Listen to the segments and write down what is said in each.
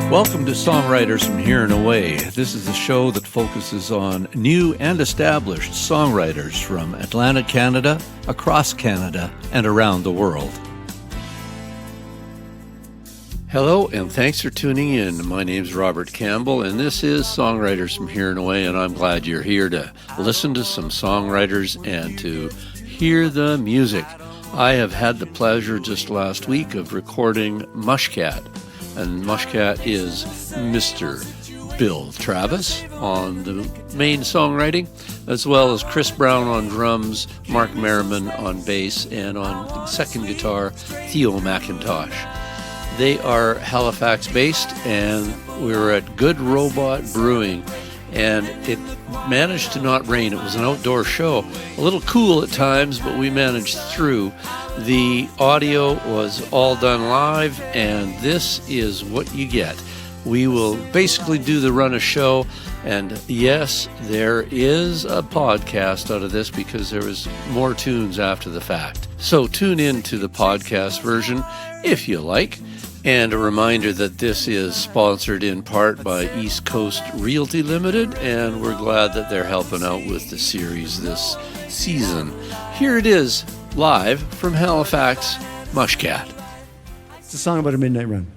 Welcome to Songwriters from Here and Away. This is a show that focuses on new and established songwriters from Atlantic Canada, across Canada, and around the world. Hello, and thanks for tuning in. My name's Robert Campbell, and this is Songwriters from Here and Away, and I'm glad you're here to listen to some songwriters and to hear the music. I have had the pleasure just last week of recording Mushcat, and Mushcat is Mr. Bill Travis on the main songwriting, as well as Chris Brown on drums, Mark Merriman on bass, and on second guitar, Theo McIntosh. They are Halifax-based, and we were at Good Robot Brewing, and it managed to not rain. It was an outdoor show, a little cool at times, but we managed through. The audio was all done live, and this is what you get. We will basically do the run of show, and yes, there is a podcast out of this because there was more tunes after the fact. So tune in to the podcast version if you like. And a reminder that this is sponsored in part by East Coast Realty Limited, and we're glad that they're helping out with the series this season. Here it is, live from Halifax, Mushcat. It's a song about a midnight run.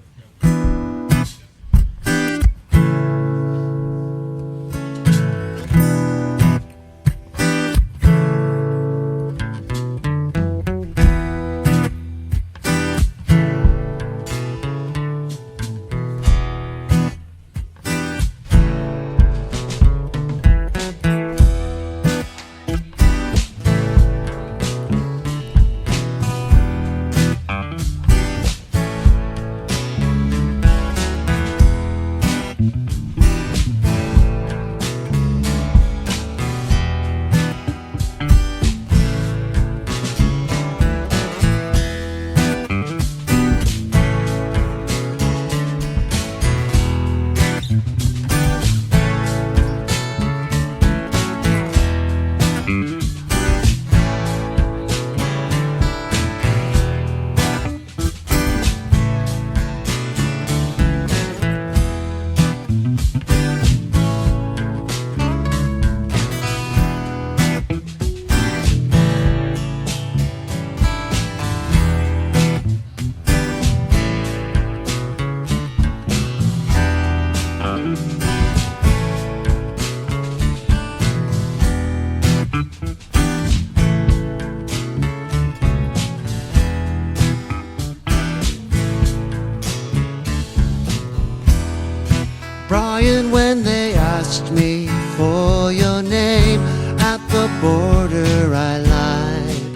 Brian, when they asked me for your name at the border, I lied.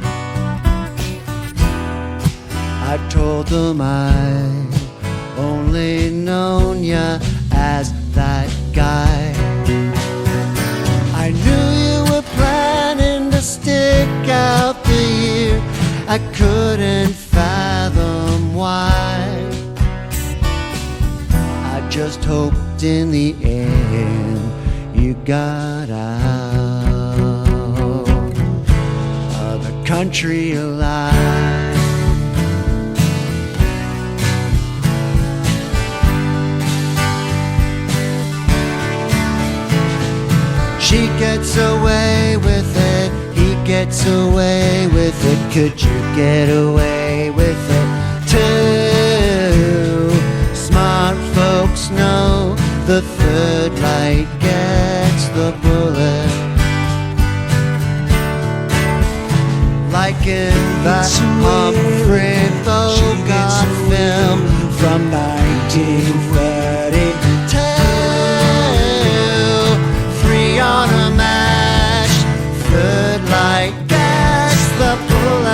I told them I've only known ya as that guy. I knew you were planning to stick out the year. I couldn't fathom why. I just hoped in the end you got out of the country alive. She gets away with it, he gets away with it. Could you get away with it too? Smart folks know the third light gets the bullet. Like in that Humphrey Bogart film from 1932. Three on a match, third light gets the bullet.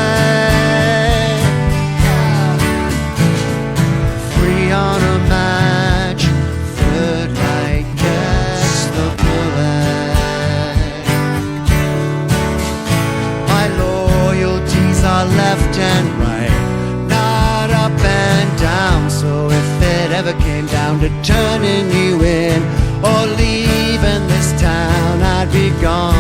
Three on a match, third light gets the bullet. My loyalties are left and right, not up and down. So if it ever came down to turning you in or leaving this town, I'd be gone.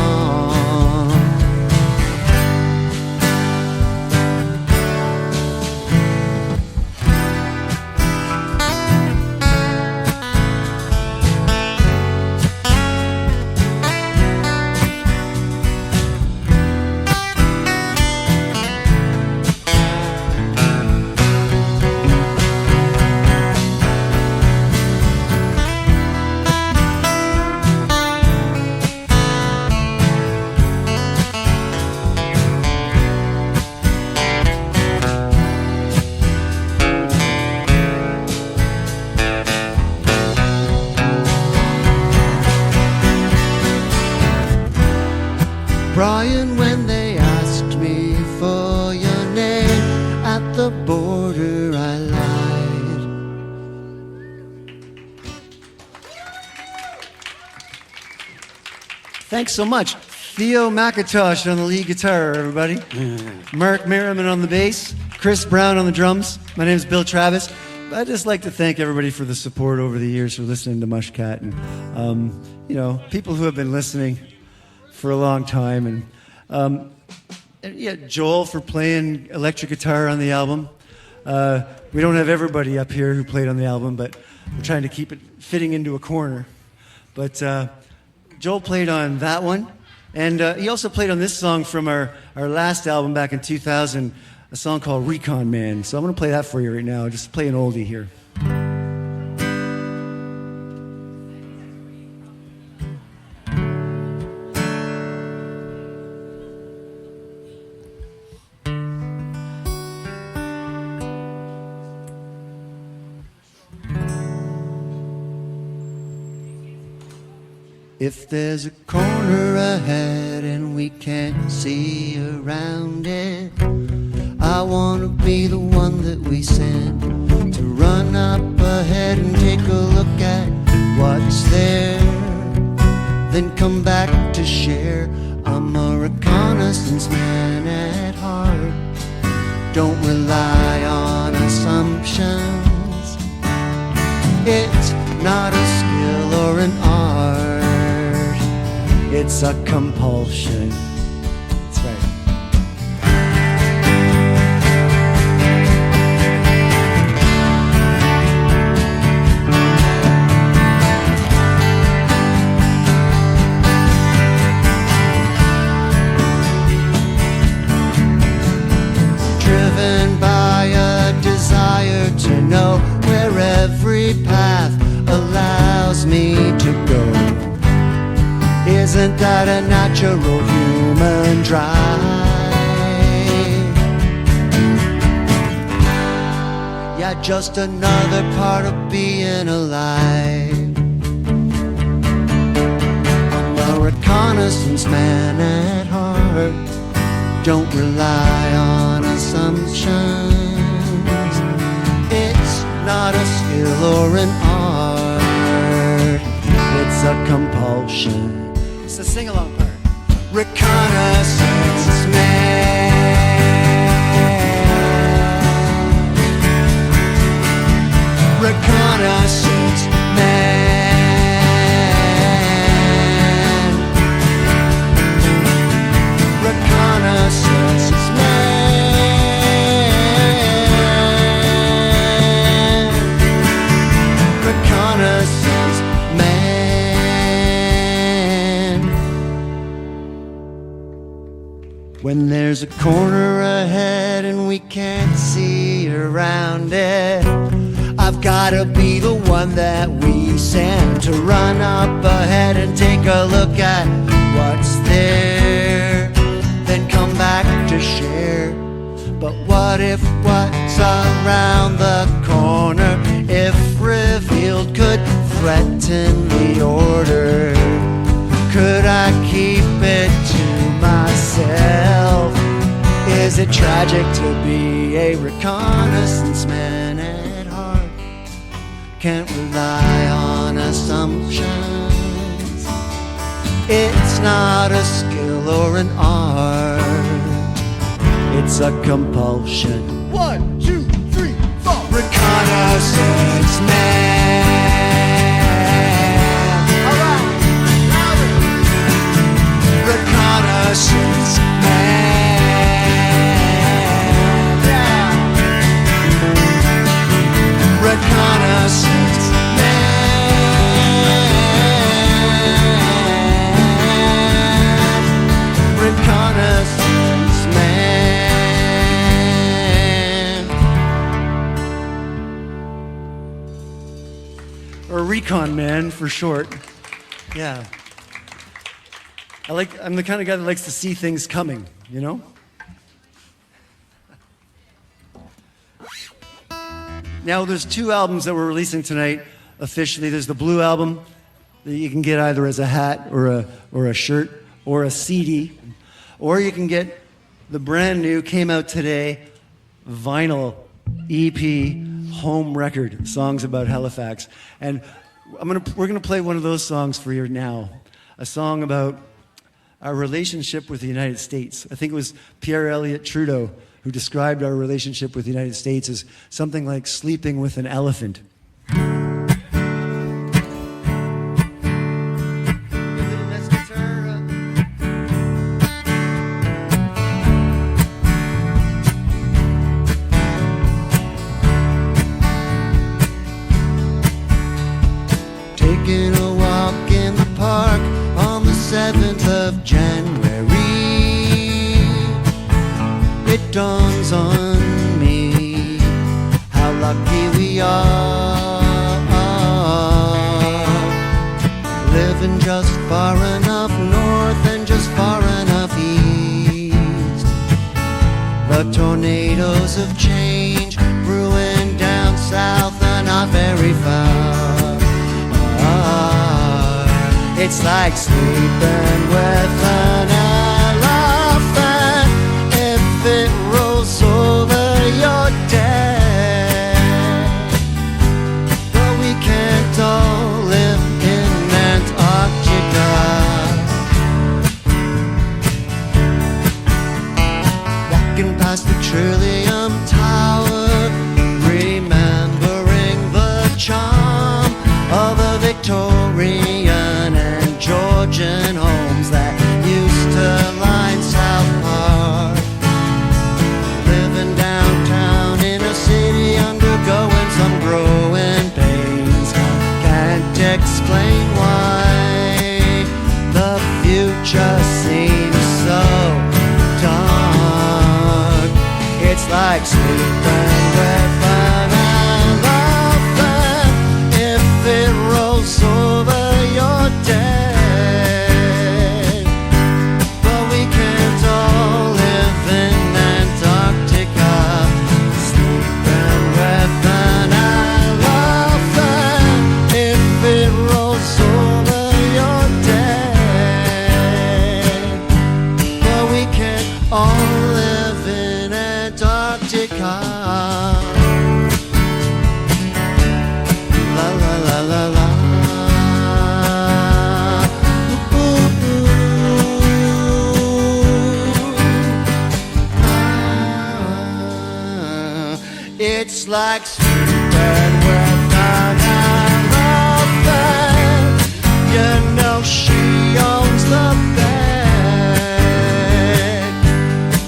Thanks so much. Theo McIntosh on the lead guitar, everybody. Mark Merriman on the bass. Chris Brown on the drums. My name is Bill Travis. I'd just like to thank everybody for the support over the years for listening to Mushcat and, people who have been listening for a long time. And Joel for playing electric guitar on the album. We don't have everybody up here who played on the album, but we're trying to keep it fitting into a corner. But Joel played on that one. And he also played on this song from our last album back in 2000, a song called Recon Man. So I'm going to play that for you right now. Just play an oldie here. If there's a corner ahead and we can't see around it, I want to be the one that we send to run up ahead and take a look at what's there, then come back to share. I'm a reconnaissance man at heart. Don't rely on assumptions. It's not a skill or an art. It's a compulsion. That's right. Driven by a desire to know where every path allows me to go. Isn't that a natural human drive? Yeah, just another part of being alive. I'm a reconnaissance man at heart. Don't rely on assumptions. It's not a skill or an art. It's a compulsion. It's the sing-along part. Reconnaissance man. Reconnaissance man. Reconnaissance man. Reconnaissance man. When there's a corner ahead and we can't see around it, I've gotta be the one that we send to run up ahead and take a look at what's there, then come back to share. But what if what's around the corner, if revealed, could threaten the order? Could I keep it to myself? Is it tragic to be a reconnaissance man at heart? Can't rely on assumptions. It's not a skill or an art. It's a compulsion. 1, 2, 3, 4. Reconnaissance man. Reconnaissance man. Yeah. Reconnaissance man. Reconnaissance man. Or recon man for short. Yeah. I'm the kind of guy that likes to see things coming, you know? Now, there's 2 albums that we're releasing tonight officially. There's the Blue album that you can get either as a hat or a shirt or a CD, or you can get the brand new, came out today, vinyl EP home record, Songs About Halifax. And we're gonna play one of those songs for you now, a song about our relationship with the United States. I think it was Pierre Elliott Trudeau who described our relationship with the United States as something like sleeping with an elephant. Taking a walk in the park on the 7th of January, it dawns on me how lucky we are, living just far enough north and just far enough east. The tornadoes of change brewing down south are not very far. It's like sleeping with an elephant if it rolls over your dead. But we can't all live in Antarctica. Walking past the Trillium Tower, remembering the charm of a Victorian and Georgian homes that used to line South Park. Living downtown in a city undergoing some growing pains. Can't explain why the future seems so dark. It's like sleeping with an elephant if it rolls over your dead. But we can't all live in Antarctica, sleeping with an elephant if it rolls over your dead. But we can't all live in Antarctica. La la la la la. It's like sleeping with an elephant. You know she owns the bed,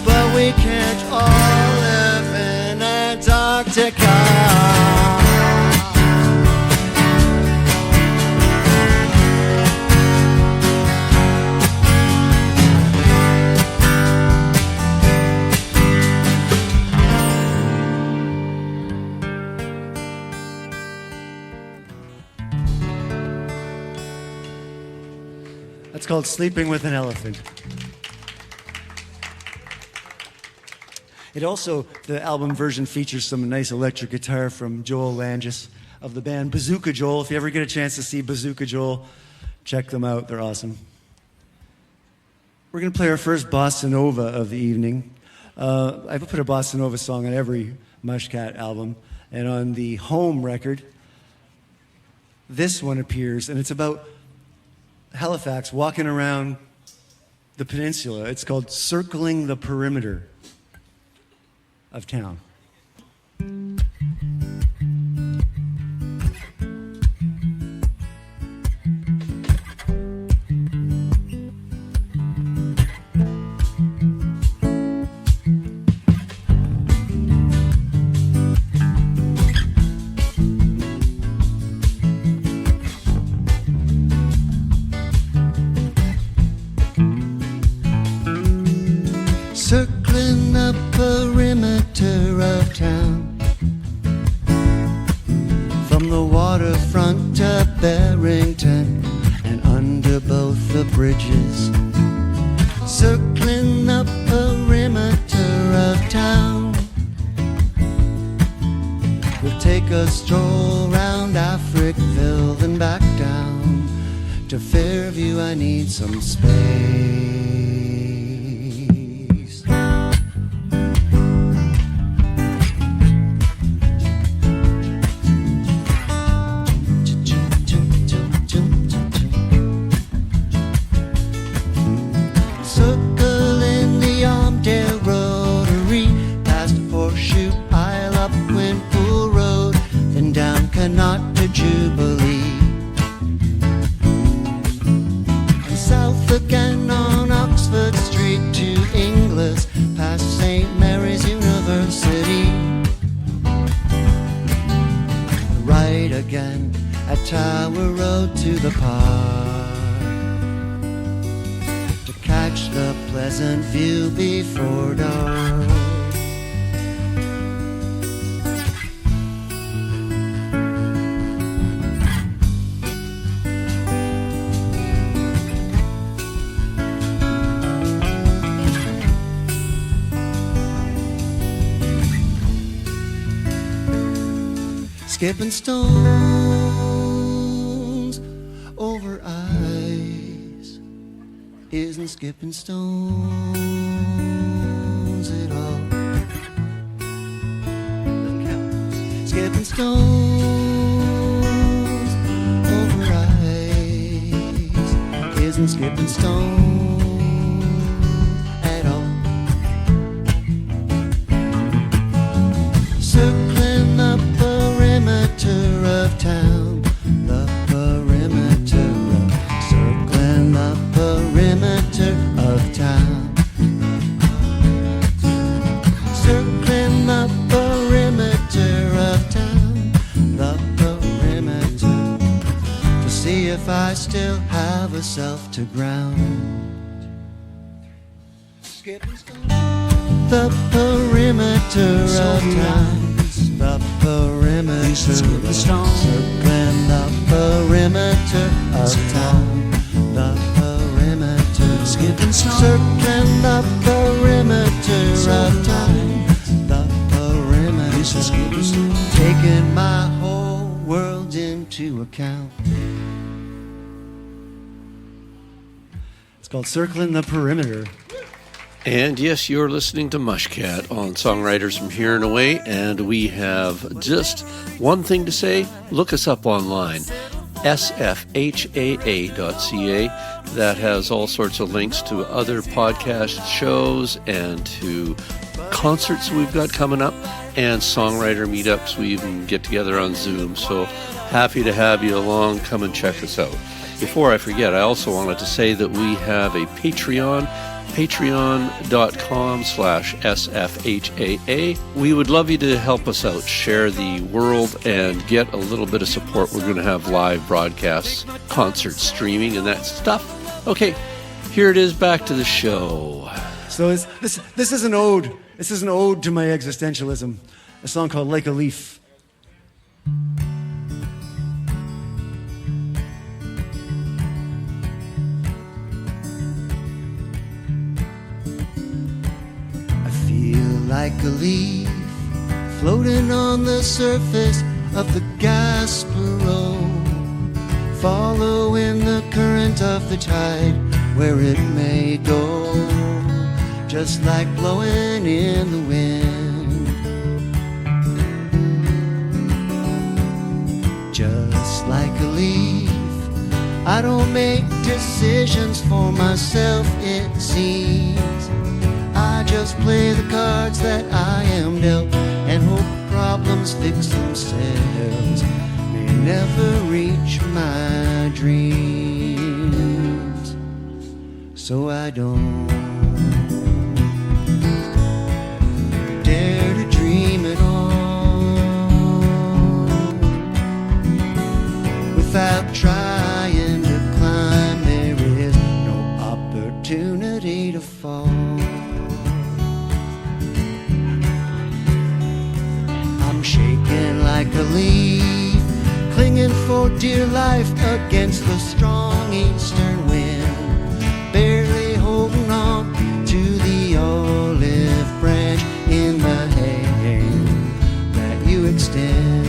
but we can't all live in Antarctica. That's called Sleeping with an Elephant. It also, the album version features some nice electric guitar from Joel Langis of the band Bazooka Joel. If you ever get a chance to see Bazooka Joel, check them out. They're awesome. We're going to play our first bossa nova of the evening. I put a bossa nova song on every Mushcat album, and on the Home record, this one appears, and it's about Halifax walking around the peninsula. It's called Circling the Perimeter of Town. Circling the perimeter of town, from the waterfront to Barrington and under both the bridges. Circling the perimeter of town, we'll take a stroll round Africville, then back down to Fairview. I need some space. again at Tower Road to the park to catch the pleasant view before dark. Skipping stones over ice isn't skipping stones at all. Skipping stones over ice isn't skipping stones at all. Circling the perimeter of town, the perimeter of, circling the perimeter of town, circling the perimeter of town, the perimeter, to see if I still have a self to ground. The perimeter of town, the perimeter, circling the perimeter of town, the perimeter, circling the perimeter of town, the perimeter, taking my whole world into account. It's called Circling the Perimeter. And yes, you're listening to Mushcat on Songwriters from Here and Away, and we have just one thing to say. Look us up online, sfhaa.ca. That has all sorts of links to other podcast shows and to concerts we've got coming up and songwriter meetups. We even get together on Zoom, so happy to have you along. Come and check us out. Before I forget, I also wanted to say that we have a Patreon, patreon.com/sfhaa. We would love you to help us out, share the world, and get a little bit of support. We're going to have live broadcasts, concerts, streaming, and that stuff. Okay, here it is, back to the show. So this is an ode. This is an ode to my existentialism. A song called Like a Leaf. Like a leaf floating on the surface of the Gaspereau, following the current of the tide where it may go, just like blowing in the wind. Just like a leaf, I don't make decisions for myself, it seems. I just play the cards that I am dealt and hope problems fix themselves. May never reach my dreams, so I don't dare to dream at all without trying to climb. There is no opportunity to fall. Shaking like a leaf, clinging for dear life against the strong eastern wind, barely holding on to the olive branch in the hand that you extend.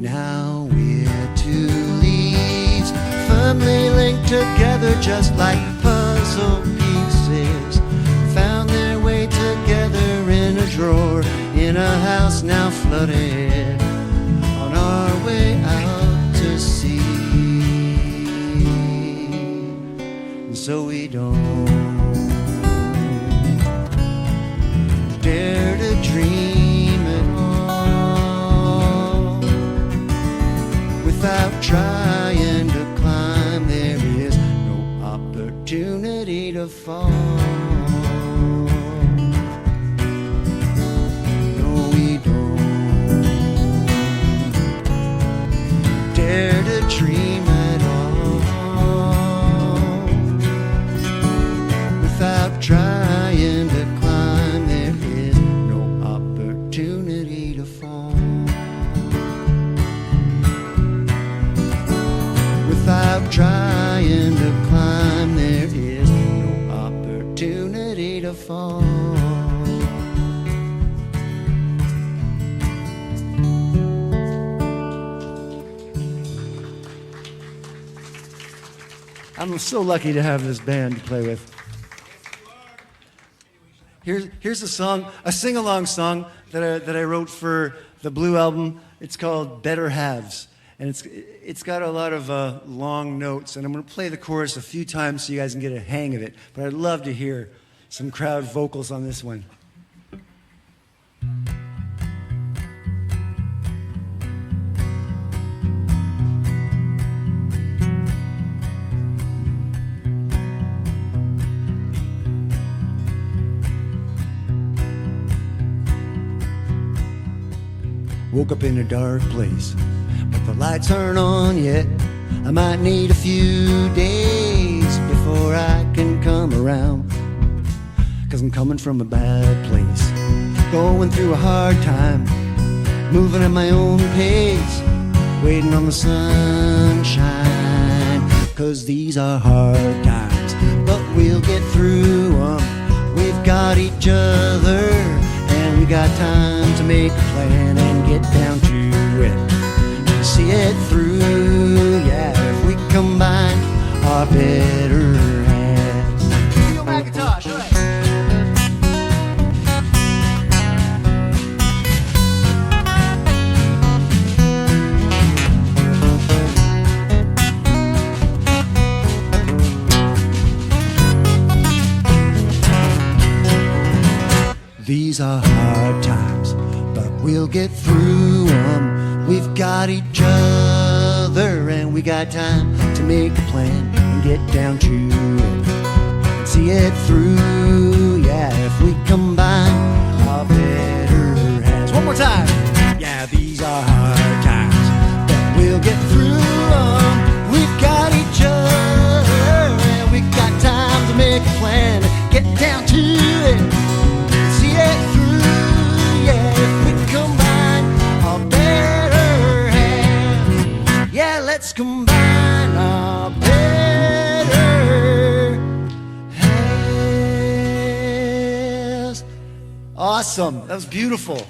Now we're two leaves firmly linked together, just like puzzle pieces, found their way together in a drawer in a house now flooded, on our way out to sea. And so we don't dare to dream at all without trying to climb. There is no opportunity to fall. No, we don't I'm so lucky to have this band to play with. Here's a song, a sing-along song that I wrote for the Blue album. It's called Better Halves. And it's got a lot of long notes. And I'm going to play the chorus a few times so you guys can get a hang of it. But I'd love to hear some crowd vocals on this one. Woke up in a dark place, but the lights aren't on yet. I might need a few days before I can come around, 'cause I'm coming from a bad place, going through a hard time, moving at my own pace, waiting on the sunshine, 'cause these are hard times, but we'll get through them. We've got each other, and we got time to make a plan and get down to it, see it through. Yeah, if we combine our better hands. Feel Macintosh, all right. These are hard times, but we'll get through them. We've got each other, and we got time to make a plan and get down to it, see it through. Yeah, if we combine our better hands. One more time. Yeah, these are hard times, but we'll get through them. We've got each other, and we got time to make a plan and get down to it, see it through. Yeah, if we combine our better hands. Yeah, let's combine our better hands. Awesome. That was beautiful.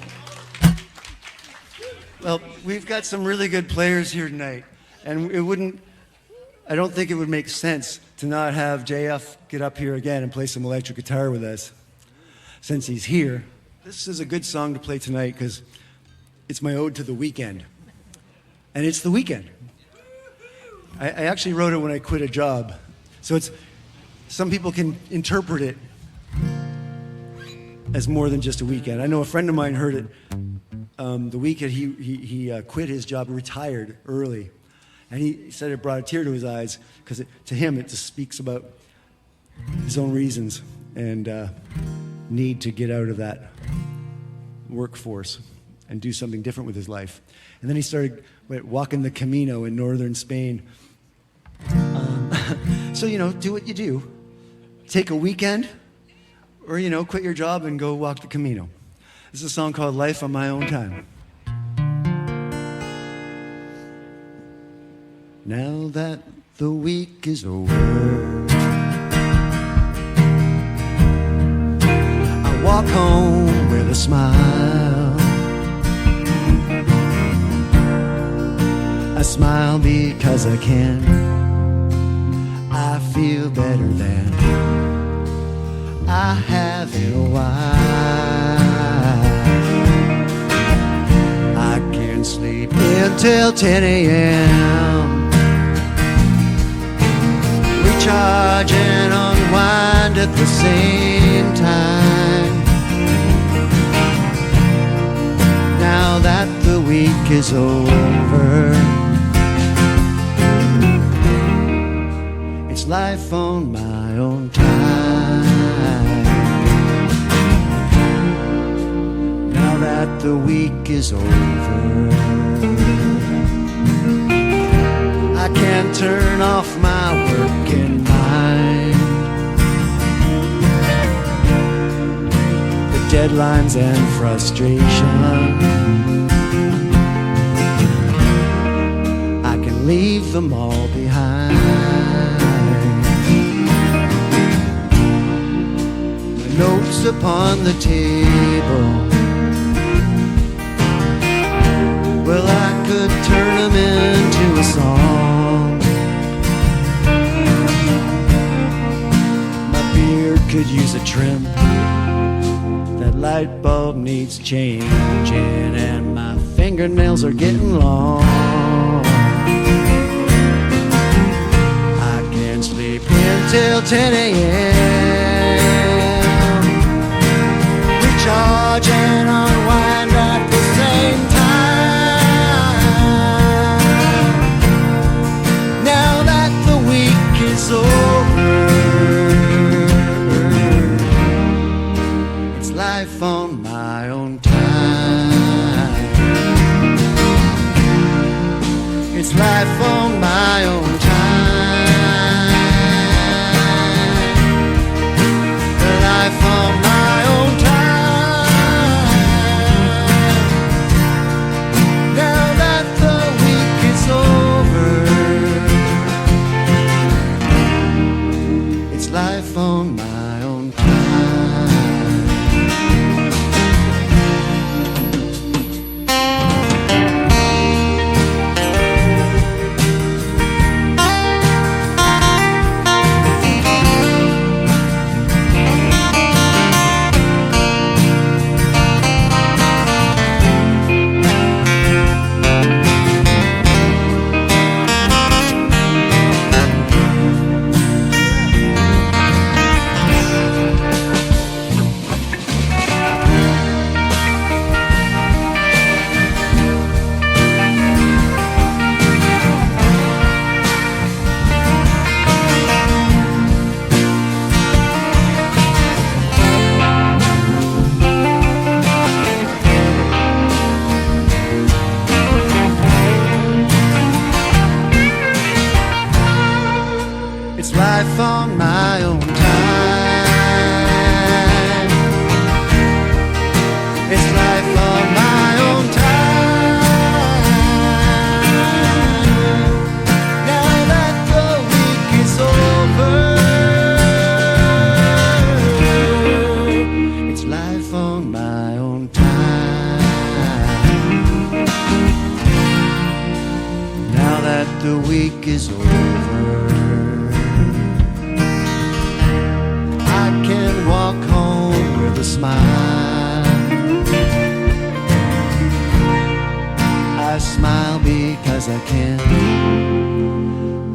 Well, we've got some really good players here tonight, and I don't think it would make sense to not have JF get up here again and play some electric guitar with us. Since he's here, this is a good song to play tonight because it's my ode to the weekend. And it's the weekend. I actually wrote it when I quit a job. So some people can interpret it as more than just a weekend. I know a friend of mine heard it the weekend he quit his job, retired early. And he said it brought a tear to his eyes because to him it just speaks about his own reasons and need to get out of that workforce and do something different with his life. And then he started walking the Camino in northern Spain. So, do what you do. Take a weekend or, quit your job and go walk the Camino. This is a song called Life on My Own Time. Now that the week is over, I walk home with a smile. I smile because I can. I feel better than I have in a while. I can sleep until 10 a.m. Recharge and unwind at the same time. Now that the week is over, it's life on my own time. Now that the week is over, I can't turn off my working mind. The deadlines and frustration, I can leave them all behind. The notes upon the table, well, I could turn them into a song. trim. That light bulb needs changing, and my fingernails are getting long. I can't sleep until 10 a.m. Recharge and unwind at the same time. Now that the week is over, it's life on my own time. It's life on my own time. Life on my own time. Now that the week is over, it's life on my own time. It's life on my own time. It's life on my own time. Now that the week is over, it's life on my own time. Now that the week is over, I can walk home with a smile. I smile because I can.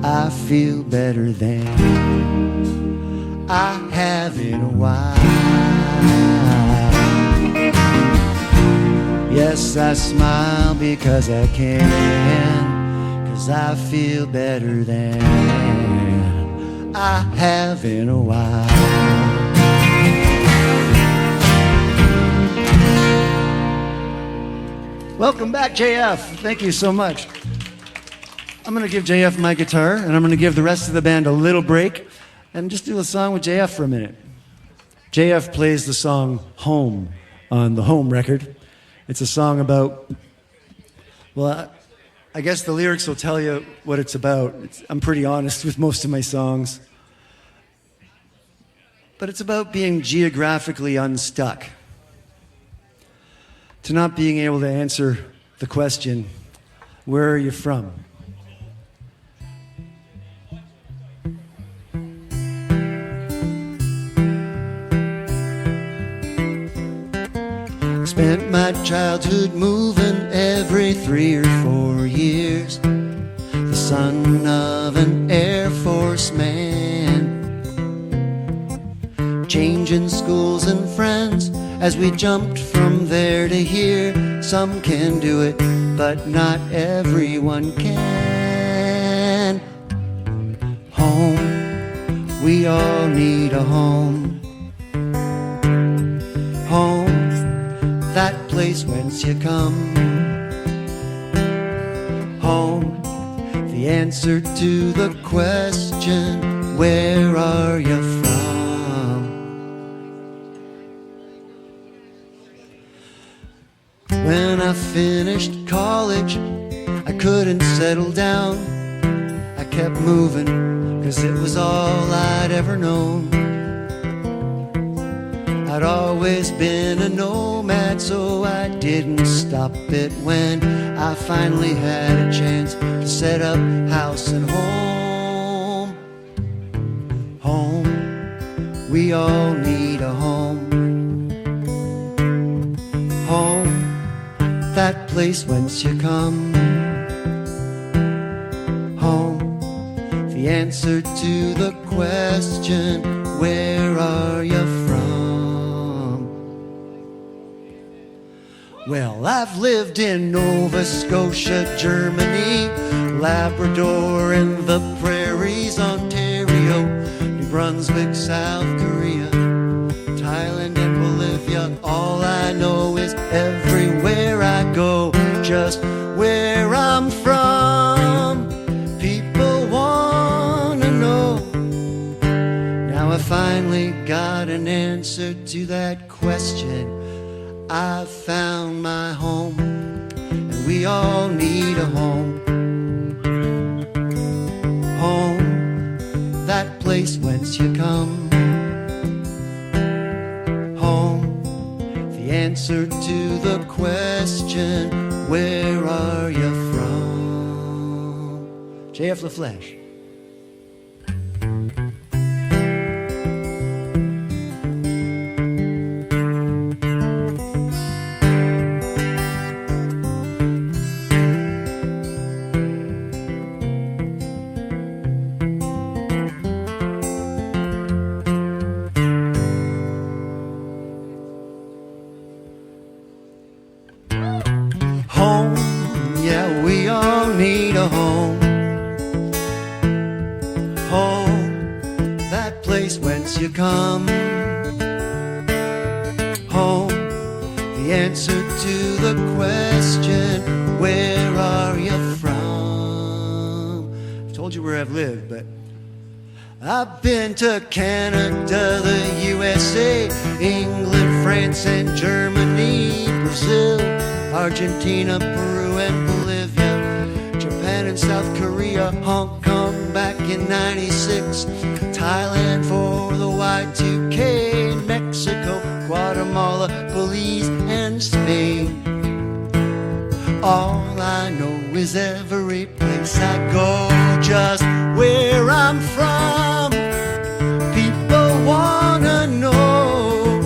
I feel better than I have in a while. Yes, I smile because I can, 'cause I feel better than I have in a while. Welcome back, JF. Thank you so much. I'm going to give JF my guitar, and I'm going to give the rest of the band a little break and just do a song with JF for a minute. JF plays the song Home on the Home record. It's a song about, well, I guess the lyrics will tell you what it's about. I'm pretty honest with most of my songs. But it's about being geographically unstuck. To not being able to answer the question, where are you from? Spent my childhood moving every 3 or 4 years. The son of an Air Force man. Changing schools and friends as we jumped from there to here. Some can do it, but not everyone can. Home, we all need a home. Home, that place whence you come. Home, the answer to the question, where are you from? When I finished college, I couldn't settle down. I kept moving, 'cause it was all I'd ever known. I'd always been a nomad, so I didn't stop it when I finally had a chance to set up house and home. Home, we all need a that place whence you come. Home, the answer to the question, where are you from? Well, I've lived in Nova Scotia, Germany, Labrador and the prairies, Ontario, New Brunswick, South Korea, Thailand and Bolivia. All I know is everywhere I go, just where I'm from, people wanna know. Now I finally got an answer to that question. I found my home, and we all need a home. Home, that place whence you come. Home, the answer to the question, where are you from? J.F. LaFleche. Home, yeah, we all need a home. Home, that place whence you come. Home, the answer to the question, where are you from? I've told you where I've lived, but I've been to Canada, the USA, England, France and Germany, Brazil, Argentina, Peru and Bolivia, Japan and South Korea, Hong Kong back in '96, Thailand for the Y2K, Mexico, Guatemala, Belize and Spain. All I know is every place I go, just where I'm from, people wanna know.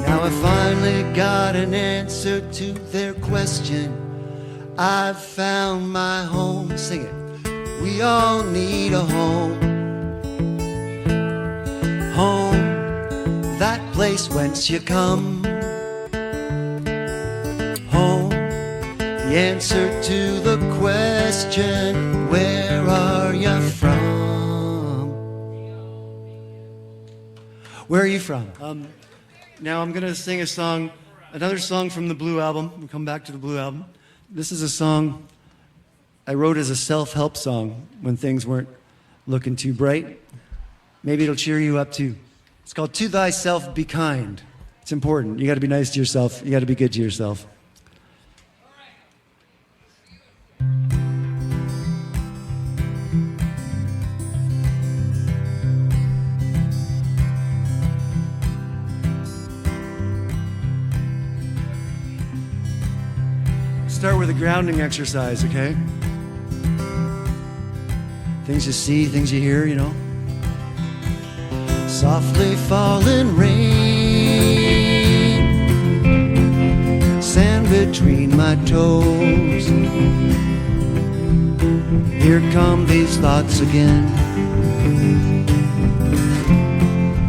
Now I finally got an answer to their question. I've found my home. Sing it. We all need a home. Home, that place whence you come. Home, the answer to the question, where are you from? Where are you from? Now I'm going to sing a song, another song from the Blue Album. We'll come back to the Blue Album. This is a song I wrote as a self-help song when things weren't looking too bright. Maybe it'll cheer you up too. It's called To Thyself Be Kind. It's important. You got to be nice to yourself. You got to be good to yourself. Start with a grounding exercise, okay? Things you see, things you hear, you know. Softly falling rain, sand between my toes. Here come these thoughts again.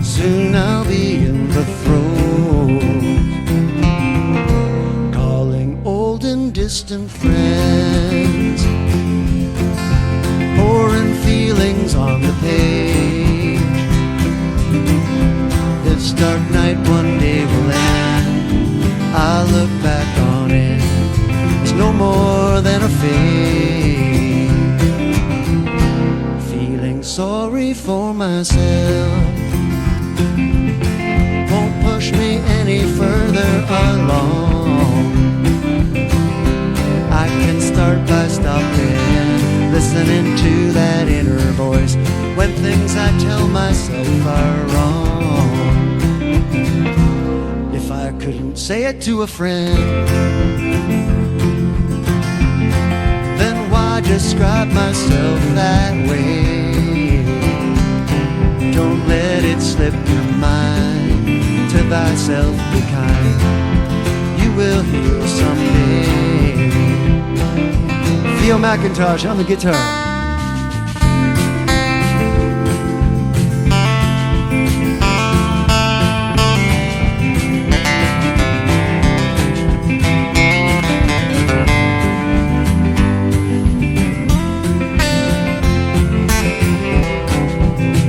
Soon I'll be in the throes, distant friends, pouring feelings on the page. This dark night one day will end. I look back on it, it's no more than a fade. Feeling sorry for myself won't push me any further along. I can start by stopping and listening to that inner voice when things I tell myself are wrong. If I couldn't say it to a friend, then why describe myself that way? Don't let it slip your mind. To thyself be kind. You will heal someday. Theo McIntosh on the guitar.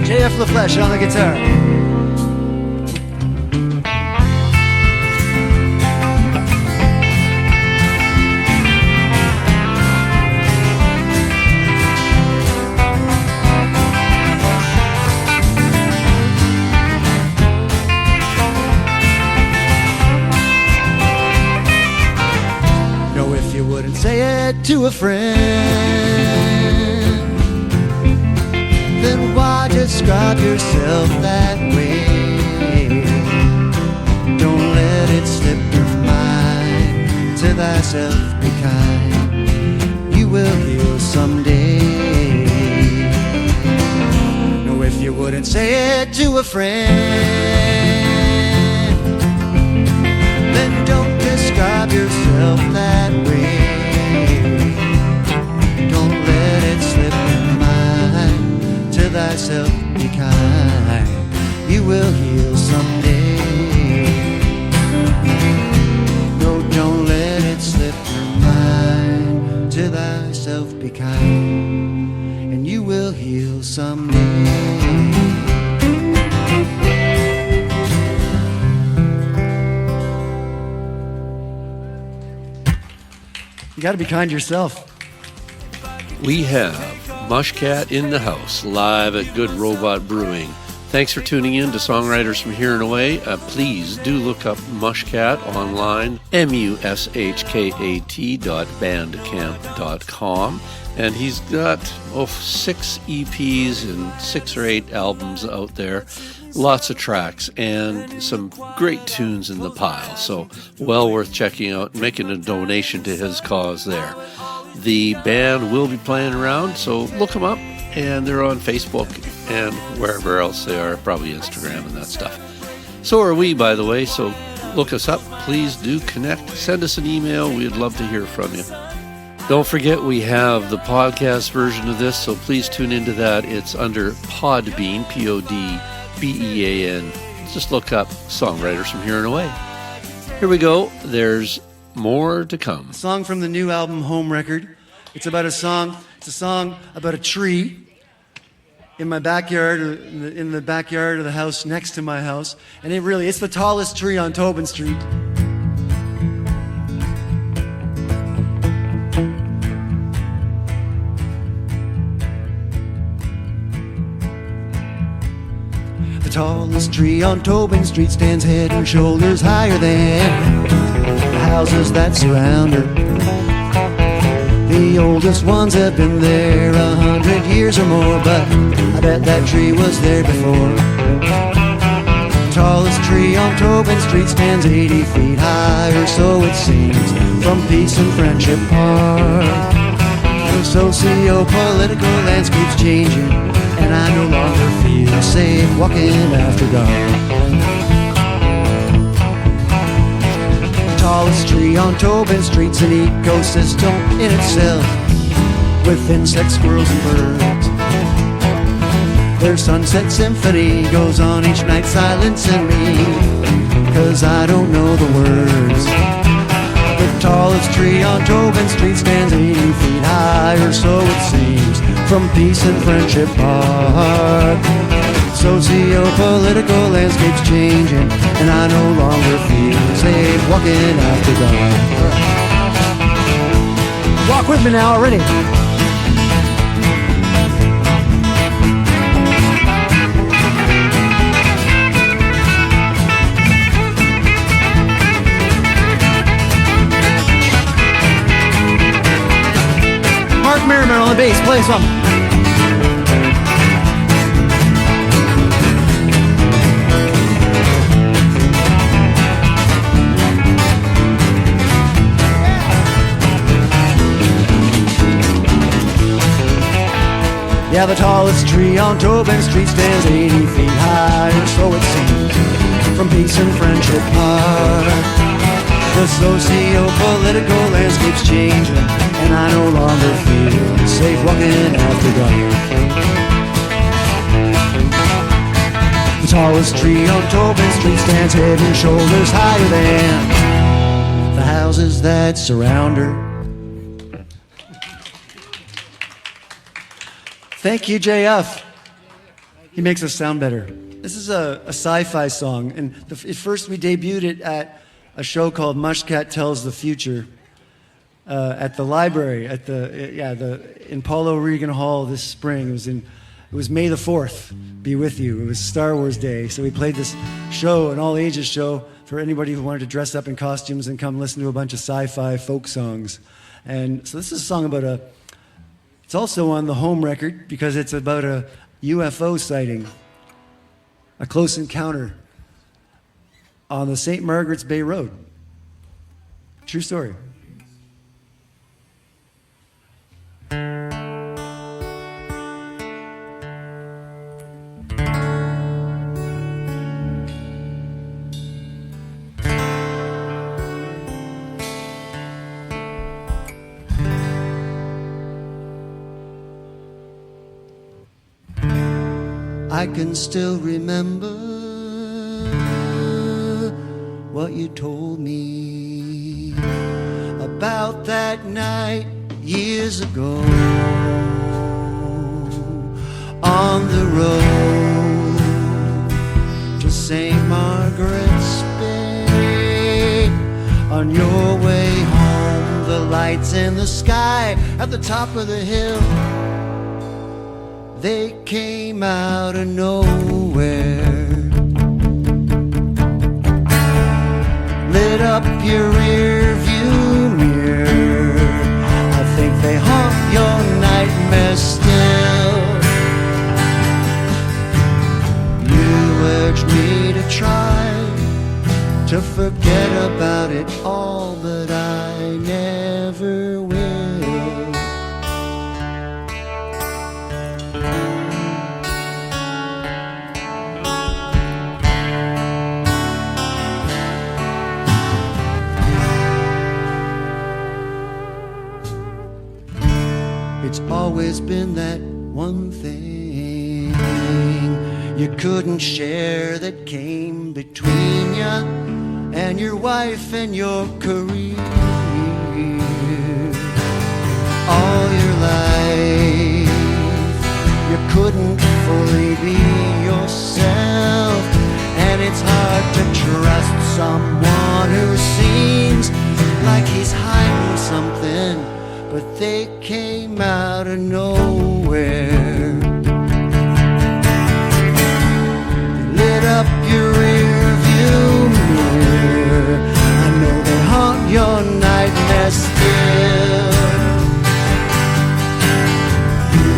J.F. LaFleche on the guitar. No, if you wouldn't say it to a friend, then why describe yourself that way? Don't let it slip your mind. To thyself be kind. You will heal someday. No, if you wouldn't say it to a friend, then don't describe yourself that way. Don't let it slip your mind. To thyself be kind. You will heal someday. No, don't let it slip your mind. To thyself be kind, and you will heal someday. You got to be kind to yourself. We have Mushcat in the house, live at Good Robot Brewing. Thanks for tuning in to Songwriters from Here and Away. Please do look up Mushcat online, mushkat.bandcamp.com. And he's got 6 EPs and 6 or 8 albums out there. Lots of tracks and some great tunes in the pile. So well worth checking out, making a donation to his cause there. The band will be playing around, so look them up. And they're on Facebook and wherever else they are, probably Instagram and that stuff. So are we, by the way, so look us up. Please do connect. Send us an email. We'd love to hear from you. Don't forget, we have the podcast version of this, so please tune into that. It's under Podbean, Podbean. Just look up Songwriters from Here and Away. Here we go. There's more to come. A song from the new album, Home Record. It's about a song about a tree in my backyard, or in the backyard of the house next to my house. And it's the tallest tree on Tobin Street. The tallest tree on Tobin Street stands head and shoulders higher than the houses that surround her. The oldest ones have been there 100 years or more, but I bet that tree was there before. The tallest tree on Tobin Street stands 80 feet high, or so it seems, from Peace and Friendship Park. The socio-political landscape's changing, and I no longer feel safe walking after dark. Tallest tree on Tobin Street's an ecosystem in itself, with insects, squirrels, and birds. Their sunset symphony goes on each night, silencing me, 'cause I don't know the words. The tallest tree on Tobin Street stands 80 feet high, or so it seems, from Peace and Friendship Park. Socio-political landscape's changing, and I no longer feel safe walking after dark. Walk with me now already. Mark Merriman on the bass, play something. Yeah, the tallest tree on Tobin Street stands 80 feet high, or so it seems, from Peace and Friendship Park. The socio-political landscape's changing, and I no longer feel safe walking after dark. The tallest tree on Tobin Street stands head and shoulders higher than the houses that surround her. Thank you, JF. He makes us sound better. This is a sci-fi song, and at first we debuted it at a show called Mushcat Tells the Future at the library in Paul O'Regan Hall this spring. It was May the 4th. Be with you. It was Star Wars Day, so we played this show, an all-ages show for anybody who wanted to dress up in costumes and come listen to a bunch of sci-fi folk songs. And so this is a song about it's also on the home record because it's about a UFO sighting, a close encounter on the St. Margaret's Bay Road. True story. I can still remember what you told me about that night years ago on the road to St. Margaret's Bay. On your way home, the lights in the sky at the top of the hill, they came out of nowhere, lit up your rear view mirror. I think they haunt your nightmares still. You urged me to try to forget about it all, but I never will. It's always been that one thing you couldn't share that came between you and your wife and your career. All your life you couldn't fully be yourself, and it's hard to trust someone who seems like he's hiding something, but they came out of nowhere. They lit up your rear view mirror. I know they haunt your nightmares still. You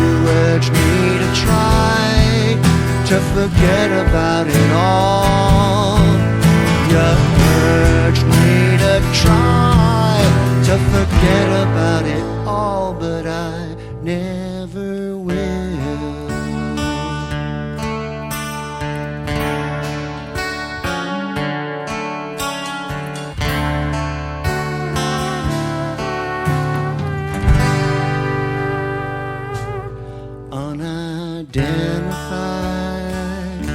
urged me to try to forget about it all. You urged me to try to forget about it all, but I never will. Unidentified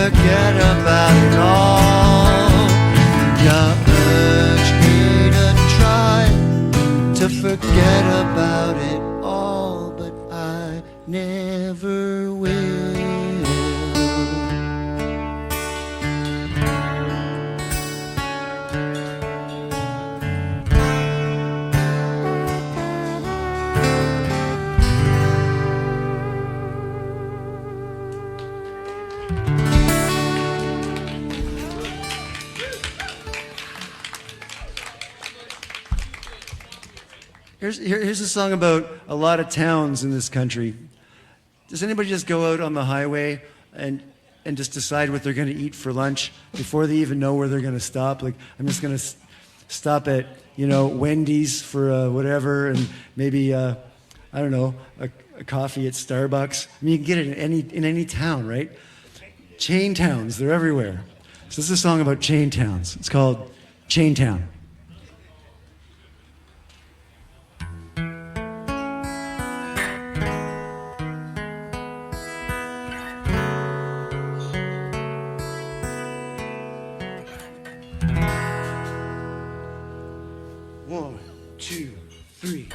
forget about it all. You urge me to try to forget about it all, but I never will. Here's a song about a lot of towns in this country. Does anybody just go out on the highway and just decide what they're going to eat for lunch before they even know where they're going to stop? Like, I'm just going to stop at, Wendy's for whatever, and maybe, I don't know, a coffee at Starbucks. I mean, you can get it in any town, right? Chain towns, they're everywhere. So this is a song about chain towns. It's called Chain Town. One, two, three.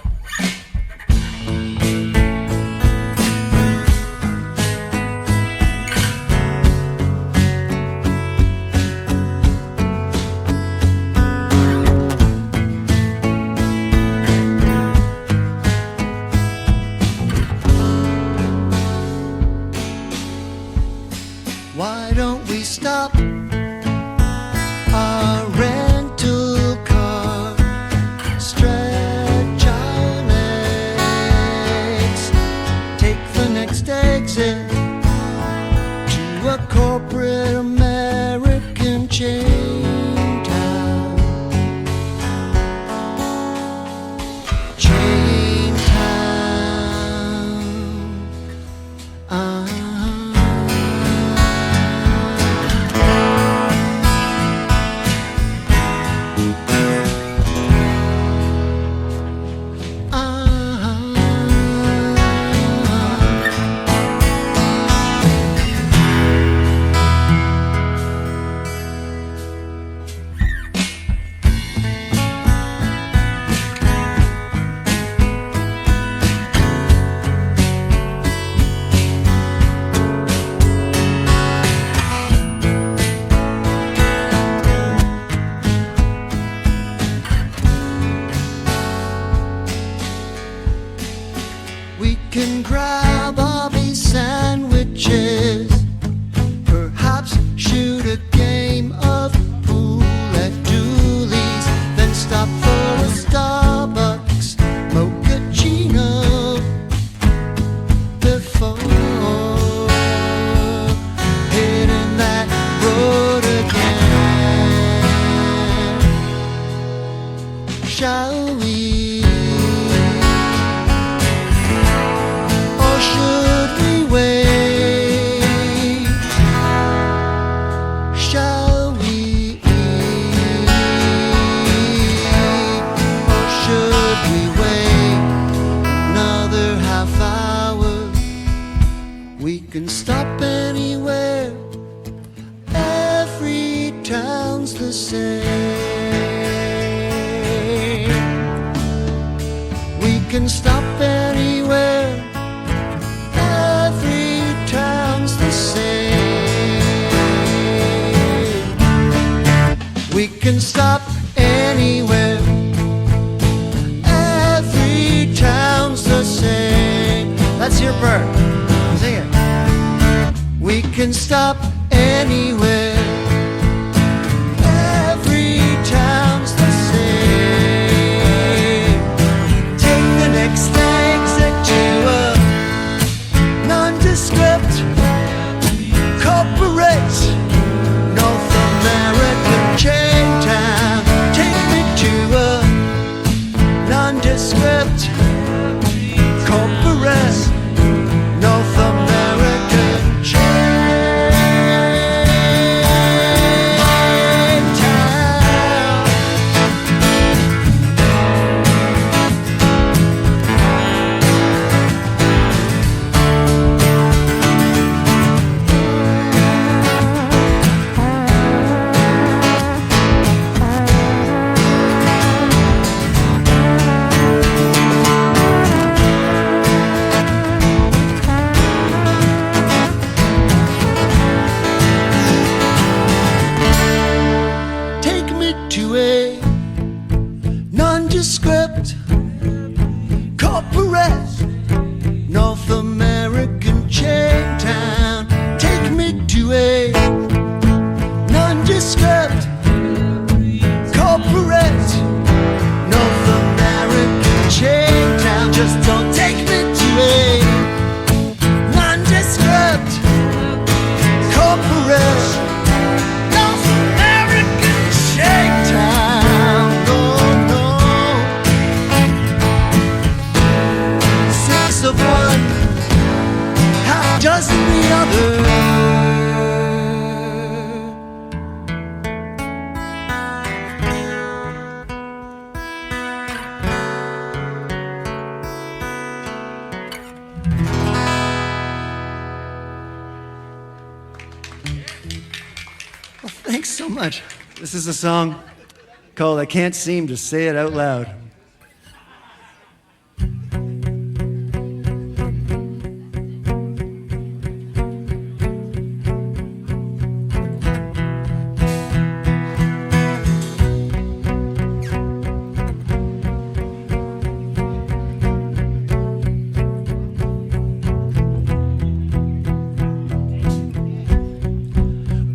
Why don't we stop our rental car, stretch our legs, take the next exit to a corporate American chain town. Chain town. We can grab all these sandwiches, perhaps shoot a game of pool at Dooley's, then stop for a Starbucks mochaccino before hitting that road again. Shall we? Or should we wait? Shall we eat? Or should we wait another half hour? We can stop anywhere. Every town's the same. We can stop anywhere. Every town's the same. We can stop anywhere. Every town's the same. That's your part. Sing it. We can stop anywhere. Every town's the same. Take the next exit to a nondescript corporate North American chain town. Take me to a nondescript corporate North American chain doesn't the other. Well, thanks so much. This is a song called I Can't Seem to Say It Out Loud.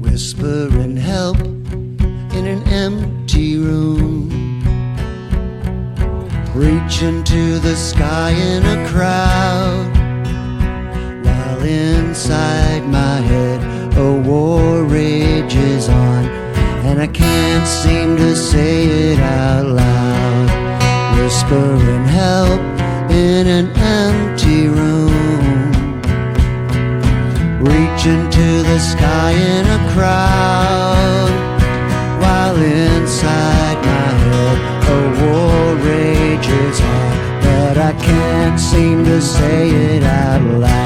Whispering help in an empty room, reaching to the sky in a crowd, while inside my head a war rages on, and I can't seem to say it out loud. Whispering help in an empty room, reaching to the sky in a crowd, while inside my head a war rages on, but I can't seem to say it out loud.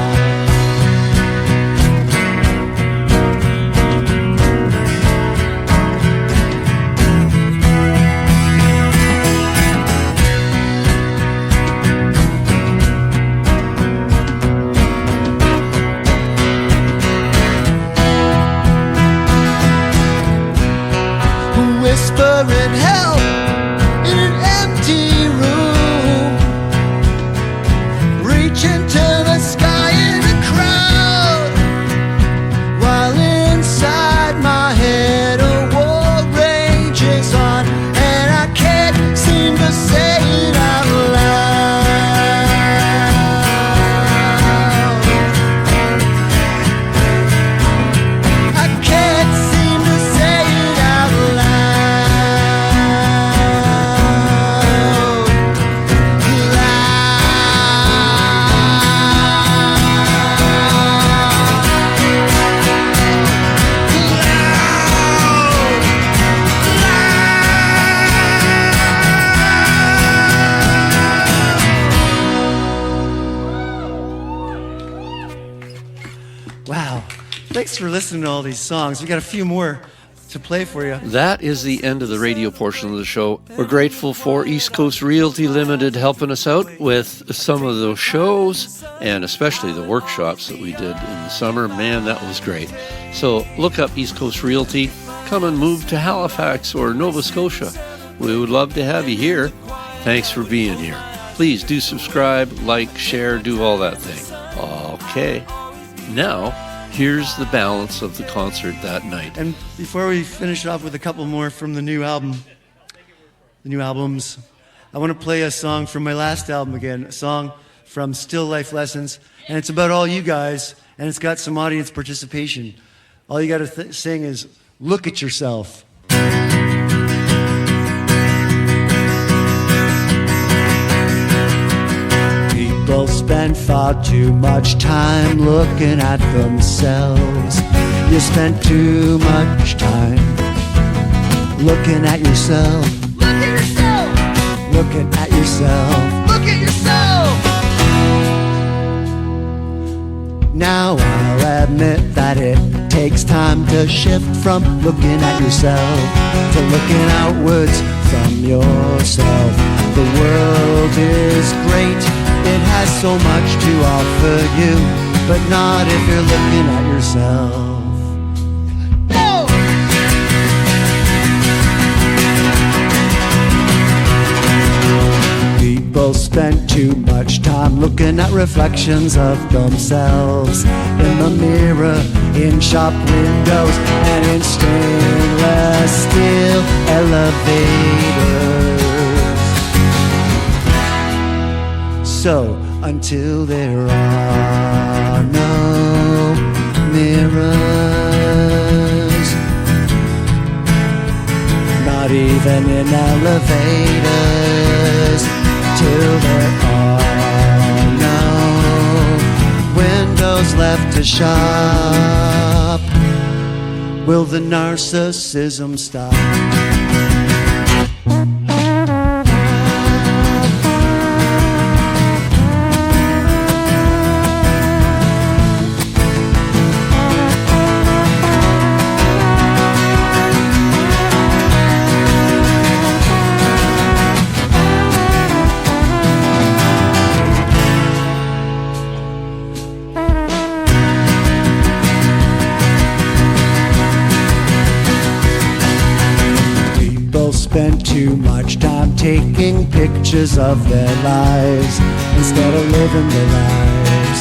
Whispering help in an empty room, reaching to the sky in a crowd, while inside my head a war rages on, and I can't seem to say it out loud. I can't seem to say it out loud. Wow. Thanks for listening to all these songs. We got a few more to play for you. That is the end of the radio portion of the show. We're grateful for East Coast Realty Limited helping us out with some of those shows, and especially the workshops that we did in the summer. Man, that was great. So look up East Coast Realty. Come and move to Halifax or Nova Scotia. We would love to have you here. Thanks for being here. Please do subscribe, like, share, do all that thing. Okay. Now, here's the balance of the concert that night. And before we finish off with a couple more from the new albums, I want to play a song from my last album again, a song from Still Life Lessons, and it's about all you guys, and it's got some audience participation. All you got to sing is, look at yourself. People spend far too much time looking at themselves. You spend too much time looking at yourself. Look at yourself! Looking at yourself. Look at yourself! Now I'll admit that it takes time to shift from looking at yourself to looking outwards from yourself. The world is great, it has so much to offer you, but not if you're looking at yourself. People spend too much time looking at reflections of themselves in the mirror, in shop windows, and in stainless steel elevators. So until there are no mirrors, not even in elevators, till there are no windows those left to shop. Will the narcissism stop? Spend too much time taking pictures of their lives instead of living their lives.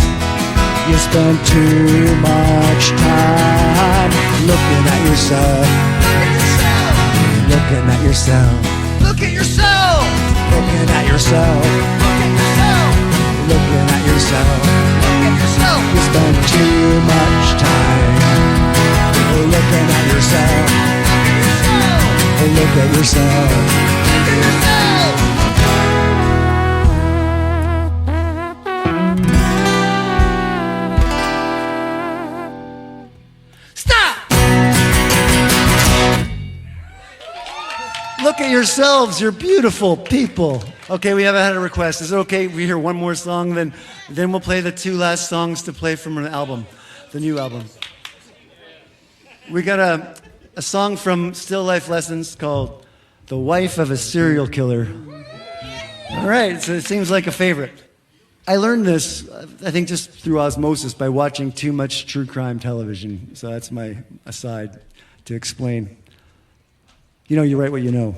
You spend too much time looking at yourself. Looking at yourself. Look at yourself. Looking at yourself. Look at yourself. Looking at yourself. Look at yourself. You spend too much time looking at yourself. Look at yourself. Look at yourself. Stop. Look at yourselves. You're beautiful people. Okay, we haven't had a request. Is it okay we hear one more song? Then we'll play the two last songs to play from an album, the new album. We got a song from Still Life Lessons called The Wife of a Serial Killer. All right, so it seems like a favorite. I learned this, I think, just through osmosis by watching too much true crime television. So that's my aside to explain. You know, you write what you know.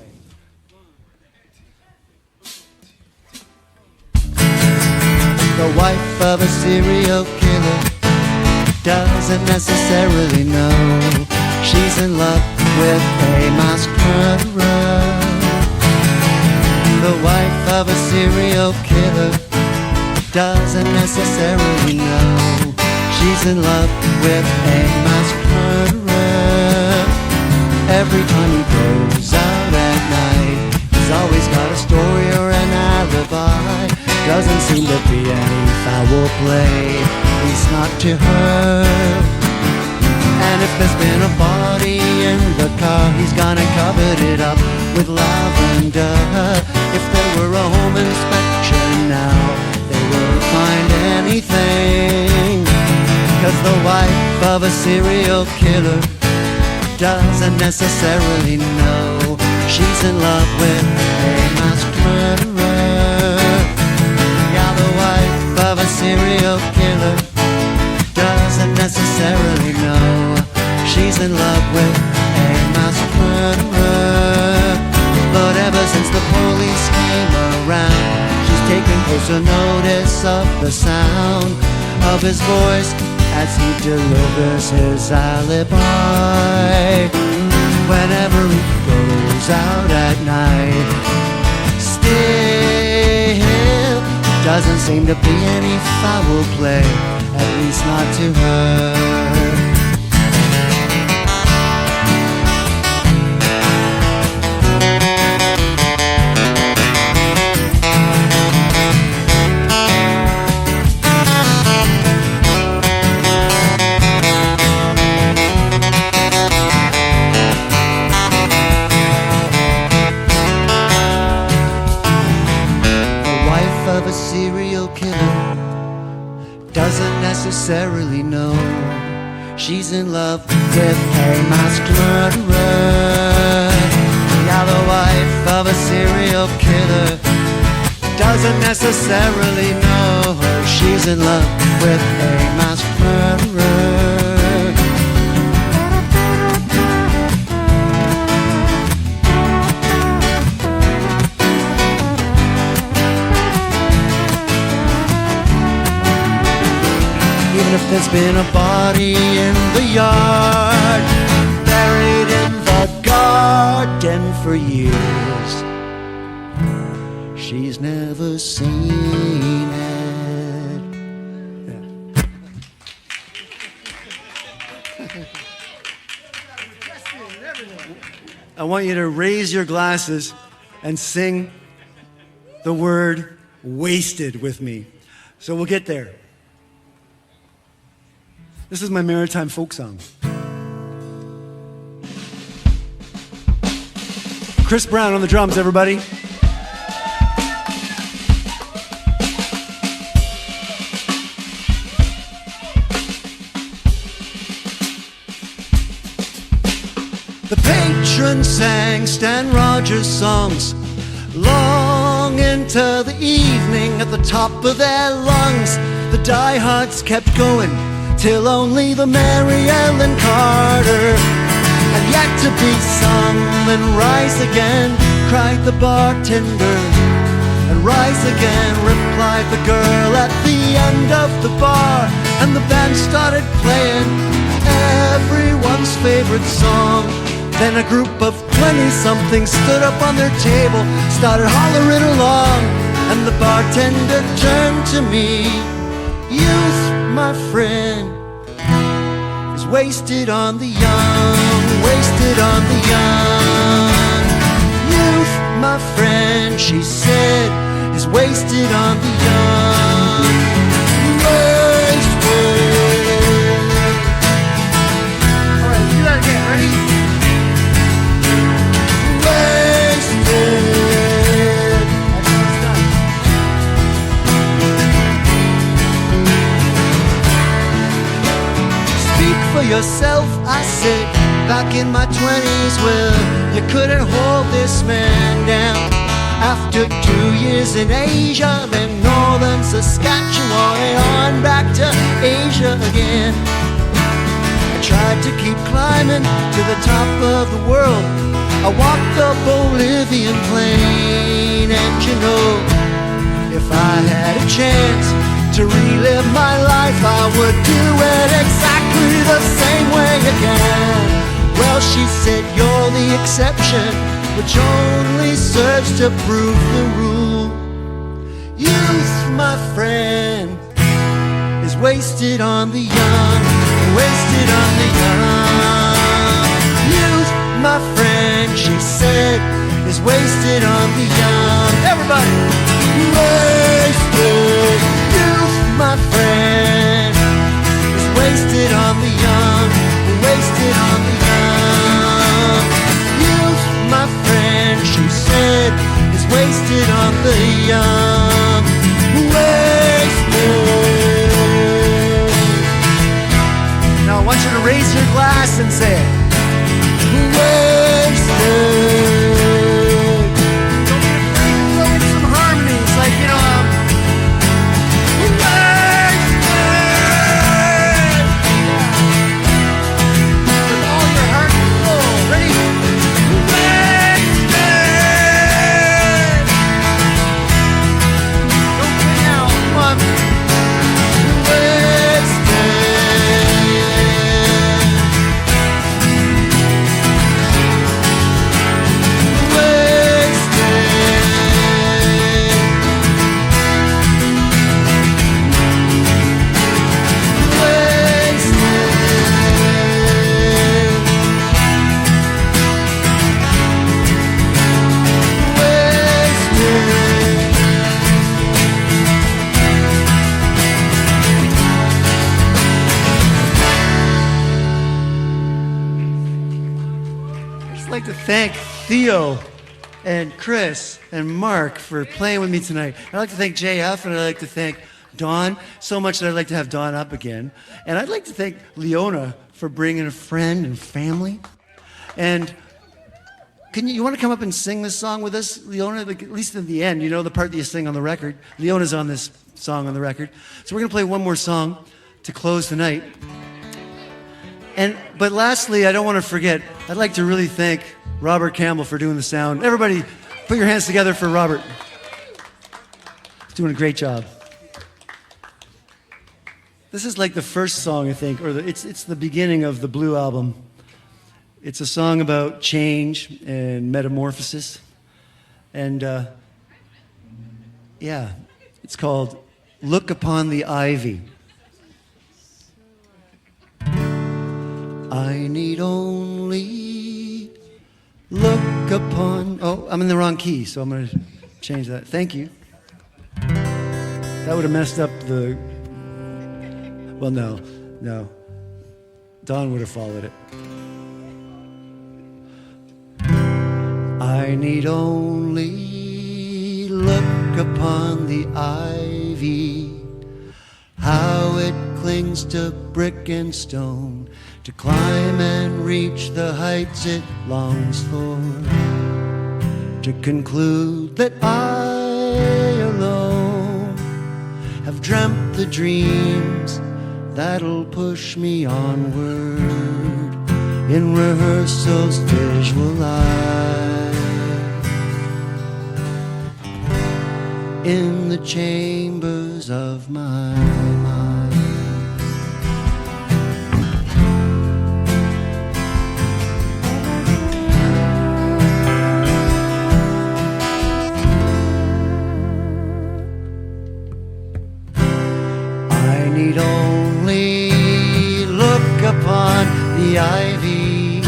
The wife of a serial killer doesn't necessarily know she's in love with a masked murderer. The wife of a serial killer doesn't necessarily know she's in love with a masked murderer. Every time he goes out at night, he's always got a story or an alibi. Doesn't seem to be any foul play, at least not to her. And if there's been a body in the car, he's gonna cover it up with lavender. If there were a home inspection now, they won't find anything. 'Cause the wife of a serial killer doesn't necessarily know she's in love with a masked murderer. Yeah, the wife of a serial killer doesn't necessarily know she's in love with a masked murderer. But ever since the police came around, she's taken closer notice of the sound of his voice as he delivers his alibi. Whenever he goes out at night, still doesn't seem to be any foul play, at least not to her. A serial killer doesn't necessarily know she's in love with a masked murderer. Yeah, the wife of a serial killer doesn't necessarily know she's in love with a masked murderer. Even if there's been a body in the yard, buried in the garden for years, she's never seen it. I want you to raise your glasses and sing the word wasted with me. So we'll get there. This is my maritime folk song. Chris Brown on the drums, everybody. The patrons sang Stan Rogers songs long into the evening at the top of their lungs. The diehards kept going till only the Mary Ellen Carter had yet to be sung. Then rise again, cried the bartender, and rise again, replied the girl at the end of the bar. And the band started playing everyone's favorite song. Then a group of 20-somethings stood up on their table, started hollering along, and the bartender turned to me. Youth, my friend, is wasted on the young, wasted on the young. Youth, my friend, she said, is wasted on the young. Wasted. All right, let's do that again. Ready? For yourself, I said, back in my 20s, well, you couldn't hold this man down. After 2 years in Asia, then northern Saskatchewan, and on back to Asia again. I tried to keep climbing to the top of the world. I walked the Bolivian plain, and you know, if I had a chance to relive my life, I would do it exactly the same way again. Well, she said, you're the exception, which only serves to prove the rule. Youth, my friend, is wasted on the young, wasted on the young. Youth, my friend, she said, is wasted on the young. Everybody, wasted. My friend is wasted on the young, wasted on the young. Youth, my friend, she said, is wasted on the young, wasted. Now I want you to raise your glass and say it. Wasted. Don't be afraid to throw in some harmonies, like, you know, thank Theo and Chris and Mark for playing with me tonight. I'd like to thank JF, and I'd like to thank Don so much that I'd like to have Don up again. And I'd like to thank Leona for bringing a friend and family. And you want to come up and sing this song with us, Leona? Like, at least in the end, you know the part that you sing on the record. Leona's on this song on the record. So we're going to play one more song to close tonight. But lastly, I don't want to forget, I'd like to really thank Robert Campbell for doing the sound. Everybody, put your hands together for Robert. He's doing a great job. This is like the first song, I think, or it's the beginning of the Blue album. It's a song about change and metamorphosis. And yeah, it's called Look Upon the Ivy. I need only look upon... Oh, I'm in the wrong key, so I'm going to change that. Thank you. That would have messed up the... Well, no. Don would have followed it. I need only look upon the ivy, how it clings to brick and stone, to climb and reach the heights it longs for, to conclude that I alone have dreamt the dreams that'll push me onward, in rehearsals visualize, in the chambers of my mind. I need only look upon the ivy,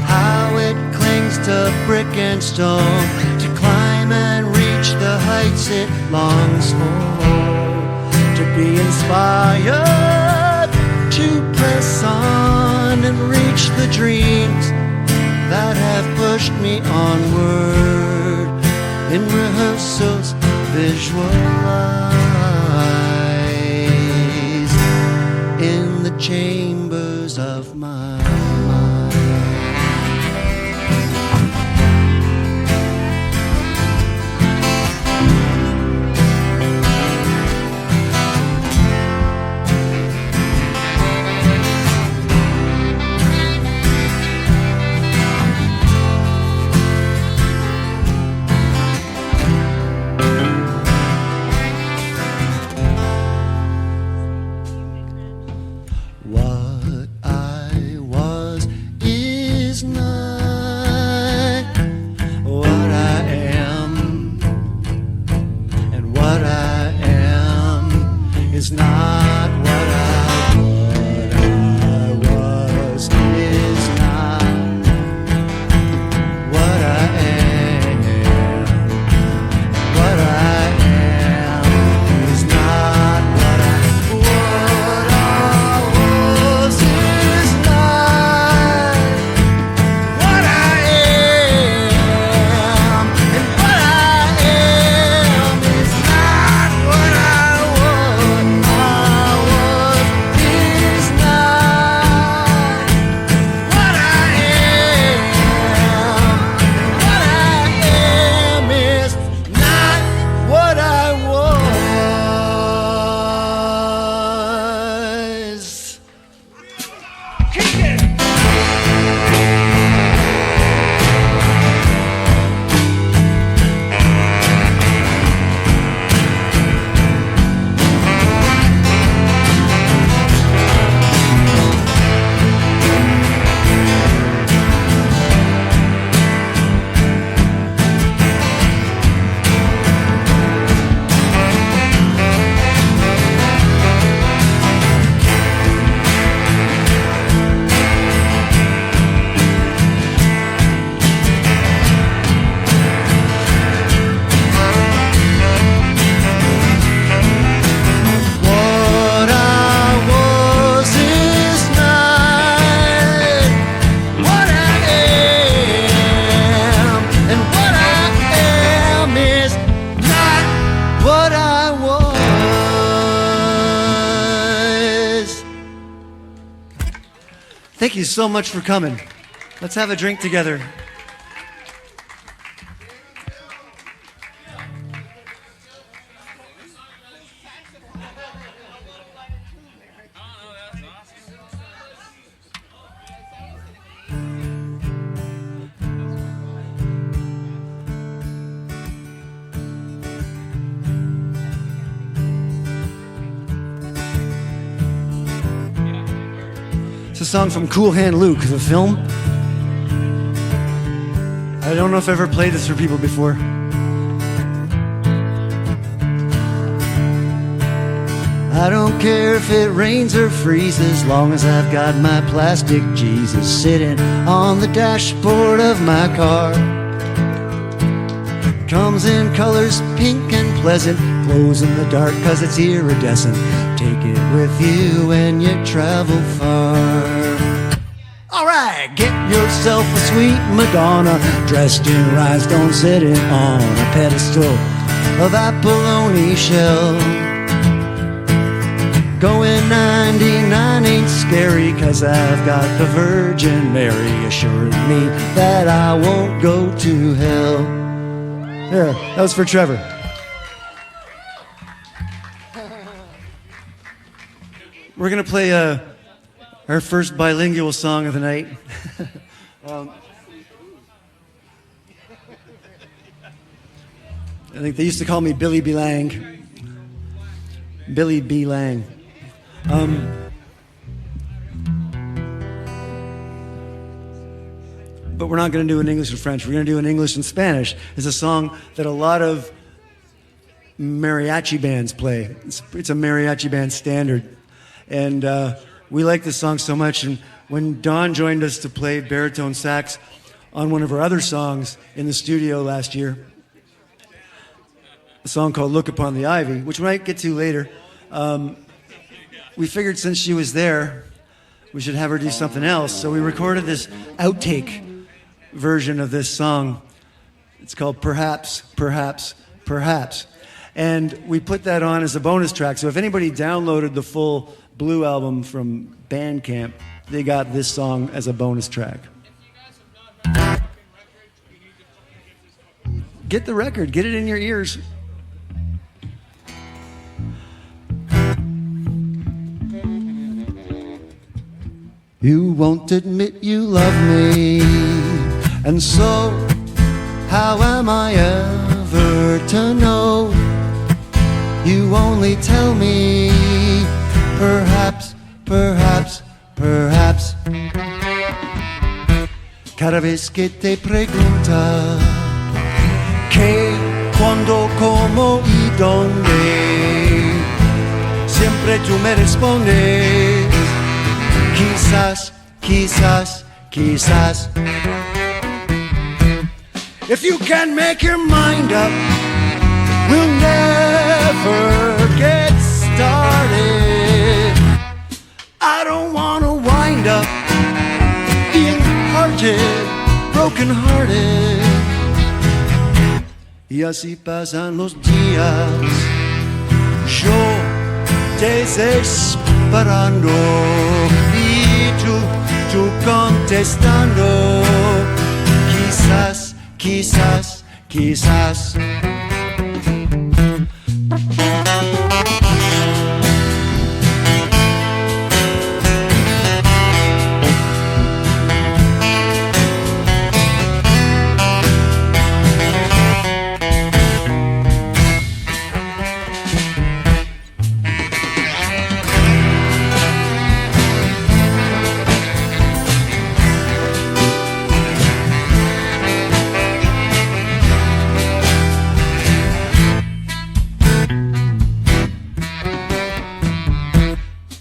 how it clings to brick and stone, to climb and reach the heights it longs for, to be inspired to press on and reach the dreams that have pushed me onward, in rehearsals visualize, in the chambers of my mind. What I was is not what I am, and what I am is not what I was is not what I am, what I am is not what I was is not what I am, and what I am is not what I was is not what I am, and what I am is not what I was. What I was is not what I am, and what I am is not what I was. Thank you so much for coming. Let's have a drink together. It's a song from Cool Hand Luke, the film. I don't know if I've ever played this for people before. I don't care if it rains or freezes, as long as I've got my plastic Jesus sitting on the dashboard of my car. Comes in colors pink and pleasant, glows in the dark cause it's iridescent. Take it with you when you travel far. All right, get yourself a sweet Madonna, dressed in rhinestone, sitting on a pedestal of Apollone shell. Going 99 ain't scary, 'cause I've got the Virgin Mary assuring me that I won't go to hell. There, that was for Trevor. We're going to play our first bilingual song of the night. I think they used to call me Billy B. Lang. Billy B. Lang. But we're not going to do it in English and French. We're going to do it in English and Spanish. It's a song that a lot of mariachi bands play. It's a mariachi band standard. And we like this song so much. And when Don joined us to play baritone sax on one of our other songs in the studio last year, a song called Look Upon the Ivy, which we might get to later, we figured since she was there, we should have her do something else. So we recorded this outtake version of this song. It's called Perhaps, Perhaps, Perhaps. And we put that on as a bonus track. So if anybody downloaded the full Blue album from Bandcamp, they got this song as a bonus track. Get the record, get it in your ears. You won't admit you love me, and so how am I ever to know? You only tell me, perhaps, perhaps, perhaps. Cada vez que te pregunta qué, cuándo, cómo y dónde, siempre tú me respondes, quizás, quizás, quizás. If you can make your mind up, we'll never get started. I don't want to wind up being hearted, broken hearted. Y así pasan los días, yo desesperando y tú contestando, quizás, quizás, quizás.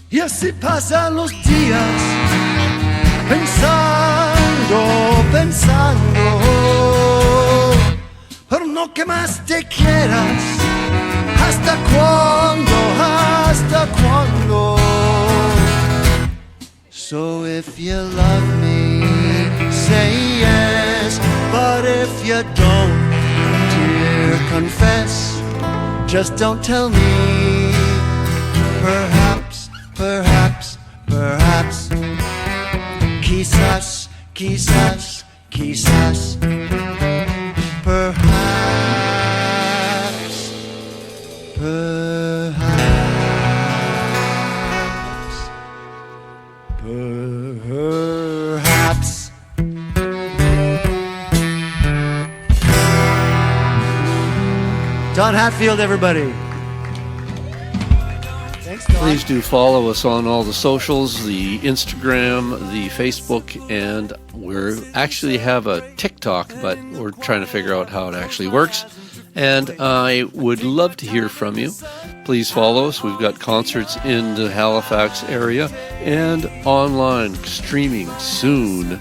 Y así pasan los días, pensando, pensando, pero no que más te quieras. ¿Hasta cuándo? ¿Hasta cuándo? So if you love me, say yes. But if you don't, dear, confess. Just don't tell me. Perhaps, perhaps, perhaps. Quizás, quizás, quizás. Perhaps, perhaps, perhaps. Don Hatfield, everybody. Thanks, Don. Please do follow us on all the socials, the Instagram, the Facebook, and we actually have a TikTok, but we're trying to figure out how it actually works. And I would love to hear from you. Please follow us. We've got concerts in the Halifax area and online streaming soon.